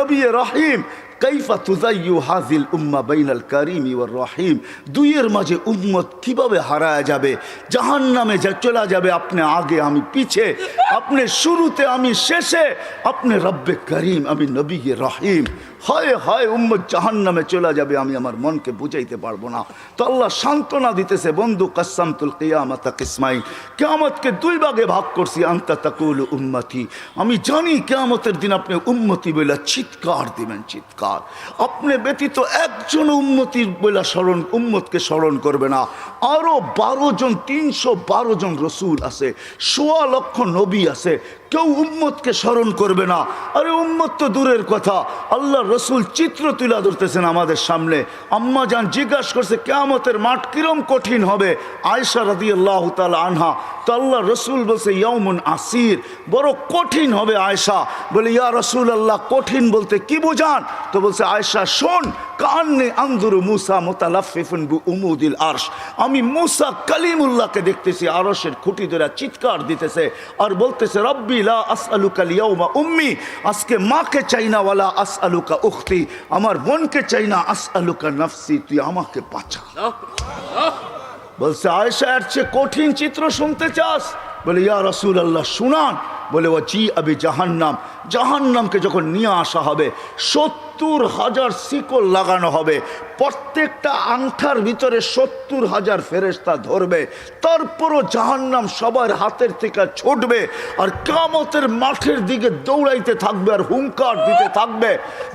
নবী রহিম কাইফা তুযায়্যু হাযিল উম্মাহ বাইনাল কারীমি ওয়ার রহিম। দুইয়ের মাঝে উম্মত কিভাবে হারায় যাবে, জাহান্নামে চলে যাবে। আপনি আগে, আমি পিছে, আপনি শুরুতে, আমি শেষে, আপনি রব্বে করিম, আমি নবী রহিম। হয় হয় উম্মত জাহান্নামে চলে যাবে, আমি আমার মনকে বুঝাইতে পারবো না। তো আল্লাহ সান্ত্বনা দিতেছে, বন্ধু কাসসামতুল কিয়ামাতা কিসমাইন, কিয়ামতকে দুই ভাগে ভাগ করছি। আনতা তাকুলু উম্মতি, আমি জানি কিয়ামতের দিন আপনি উম্মতি বলে চিৎকার দিবেন, চিৎকার। আপনি ব্যতীত একজন উম্মতির বলে উম্মতকে স্মরণ করবে না। আরো 12 জন, 312 জন রসুল আছে, 1.25 লক্ষ নবী আছে, কেউ উম্মতকে স্মরণ করবে না। আরে উম্মত তো দূরের কথা, আল্লাহ রসুল চিত্র তুলে ধরতেছেন আমাদের সামনে। আম্মা জান জিজ্ঞাসা করছে কিয়ামতের মাঠ কিরম কঠিন হবে, আয়েশা রাদিয়াল্লাহু তাআলা আনহা। তো আল্লাহ রসুল বলছে ইয়াউমুন আসির, বড় কঠিন হবে আয়েশা। বলে ইয়া রাসূলুল্লাহ, কঠিন বলতে কি বুঝান? তো বলছে আয়েশা শোন, কান্নি আনজুরু মুসা মুতালাফফিফুন বিউমুদিল আরশ, আমি মুসা কালিমুল্লাহকে দেখতেছি আরশের খুঁটি ধরে চিৎকার দিতেছে আর বলতেছে রব্বি লা আসআলুকা লিয়াউমা উম্মি, আজকে মাকে চাই না, ওয়ালা আসআলুকা উখতি, আমার বোনকে চাই না, আসআলুকা নাফসি, তুই আমাকে বাঁচা। বলছে আয়েশা এর চেয়ে কঠিন চিত্র শুনতে চাস? বলে ইয়া রাসূলুল্লাহ শুনান। বলে ওয়াজি আবি জাহান্নাম, জাহান্নামকে যখন নিয়ে আসা হবে 70,000 শিকল লাগানো হবে, প্রত্যেকটা আংটার ভিতরে 70,000 ফেরেশতা ধরবে, তারপরও জাহান্নাম সবার হাতের থেকে ছুটবে আর কিয়ামতের মাঠের দিকে দৌড়াইতে থাকবে আর হুঙ্কার দিতে থাকবে।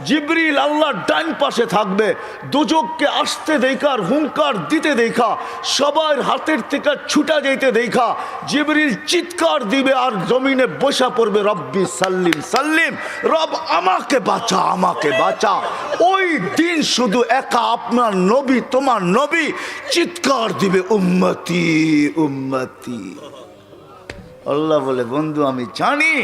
জিবরিল আল্লাহর ডান পাশে থাকবে, দুজককে আসতে দেখা আর হুঙ্কার দিতে দেখা, সবার হাতের থেকে ছুটা যেতে দেখা জিবরিল চিৎকার দিবে আর জমিনে বসা পড়বে, রব্বি সাল্লিম সাল্লিম, রব আমাকে বাঁচা, আমাকে বাঁচা। ওই দিন শুধু একা আপনার নবী, তোমার নবী চিৎকার দিবে উম্মতি উম্মতি। আল্লাহ বলে বন্ধু আমি জানি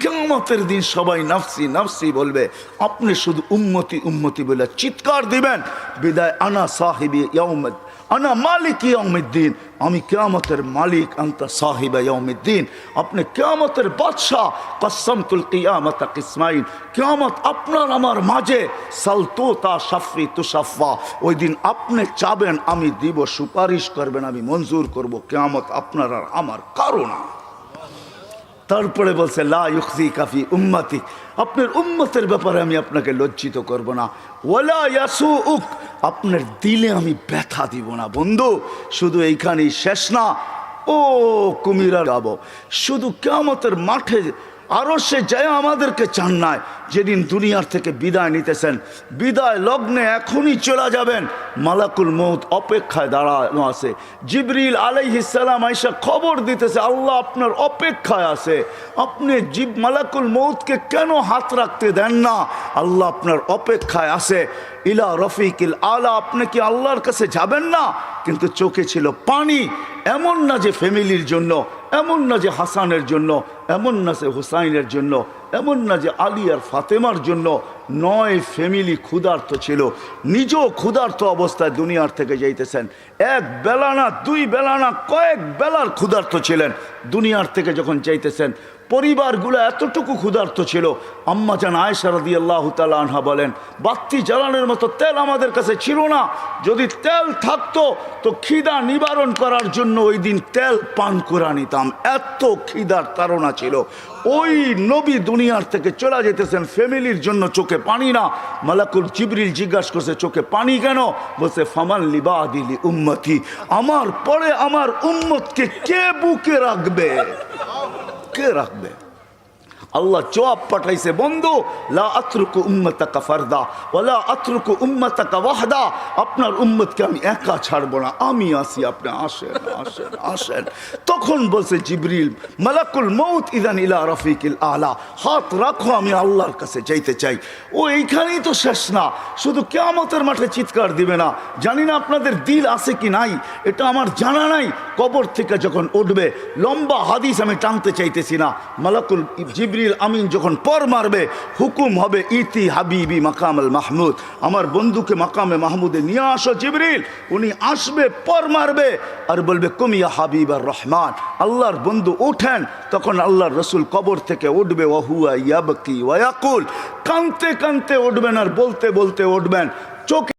কিয়ামতের দিন সবাই নাফসি নাফসি বলবে, আপনি শুধু উম্মতি উম্মতি বলে চিৎকার দিবেন। বিদায় আনা সাহিবি ইয়াউমিদ, আনা মালিক ইয়াউমিদ্দিন, আমি কিয়ামতের মালিক, আনতা সাহিবা ইয়াউমিদ্দিন, আপনি কিয়ামতের বাদশা। কাসসামতুল কিয়ামাতা কিসমাইন, কিয়ামত আপনার আমার মাঝে, সালতুতা শাফি তুশাফা, ওই দিন আপনি চাবেন আমি দিব, সুপারিশ করবেন আমি মঞ্জুর করব, কিয়ামত আপনার আর আমার কারো না। তারপরে বলছে লা ইউখজিকা ফি উম্মতি, আপনার উম্মতের ব্যাপারে আমি আপনাকে লজ্জিত করব না। ওয়ালা ইয়াসুউক, আপনার দিলে আমি ব্যথা দিব না। বন্ধু শুধু এইখানেই শেষ না, ও কুমিরা গাবো, শুধু কিয়ামতের মাঠে আরো সে যায় আমাদেরকে চান নাই, যেদিন দুনিয়ার থেকে বিদায় নিতেছেন, বিদায় লগ্নে এখনই চলে যাবেন, মালাকুল মউত অপেক্ষায় দাঁড়ানো আছে। জিবরিল আলাইহিস সালাম আয়েশা খবর দিতেছে আল্লাহ আপনার অপেক্ষায় আছে, আপনি মালাকুল মউতকে কেন হাত রাখতে দেন না? আল্লাহ আপনার অপেক্ষায় আছে। ইলা রফিকিল আলা, আপনি কি আল্লাহর কাছে যাবেন না? কিন্তু চোখে ছিল পানি। এমন না যে ফ্যামিলির জন্য, এমন না যে হাসানের জন্য, এমন না যে হুসাইনের জন্য, এমন না যে আলী আর ফাতেমার জন্য, 9 ফ্যামিলি ক্ষুধার্ত ছিল, নিজেও ক্ষুধার্ত অবস্থায় দুনিয়ার থেকে যাইতেছেন। 1 বেলা না 2 বেলা না, কয়েক বেলার ক্ষুধার্ত ছিলেন। দুনিয়ার থেকে যখন যাইতেছেন পরিবারগুলো এতটুকু ক্ষুধার্ত ছিল। আম্মা জান আয়েশা রাদিয়াল্লাহু তাআলা আনহা বলেন বাতি জ্বালানোর মতো তেল আমাদের কাছে ছিল না, যদি তেল থাকতো তো খিদা নিবারণ করার জন্য ওই দিন তেল পান করে নিতাম, এত খিদার তাড়না ছিল। ওই নবী দুনিয়ার থেকে চলে যেতেছেন, ফ্যামিলির জন্য চোখে পানি না। মালাকুল জিবরিল জিজ্ঞাসা করছে চোখে পানি কেন? বলছে ফামান লিবাদিলি উম্মতি, আমার পরে আমার উম্মতকে কে বুকে রাখবে, কে রাখবে? আল্লাহ জবাব পাঠাইছে বন্ধু লা আতরুকু উম্মাতাকা ফারদা ওয়ালা আতরুকু উম্মাতাকা ওয়াহদা, আপনার উম্মতকে আমি একা ছাড়বো না, আমি আসি, আপনি আসেন আসেন আসেন। তখন বলছে জিবরিল মালাকুল মউত ইদান ইলা রফিকিল আলা, হাত রাখো আমি আল্লাহর কাছে যাইতে চাই। ও এইখানেই তো শেষ না, শুধু কিয়ামতের মাঠে চিৎকার দিবে না। জানি না আপনাদের দিল আছে কি নাই, এটা আমার জানা নাই। কবর থেকে যখন উঠবে, লম্বা হাদিস আমি টানতে চাইতেছি না, মালাকুল জিবরিল জিবরিল আমিন যখন পর মারবে হুকুম হবে ইতি হাবিবি মাকাম আল মাহমুদ, আমার বন্ধুকে মাকামে মাহমুদে নিয়ে আসো জিবরিল। উনি আসবে, পর মারবে আর বলবে কুমিয়া হাবিব আর রহমান, আল্লাহর বন্ধু ওঠেন। তখন আল্লাহর রসুল কবর থেকে উঠবে, ওয়াহুয়া ইয়াবকি ওয়ায়াকুল, কানতে কানতে উঠবেন আর বলতে বলতে উঠবেন, চোখে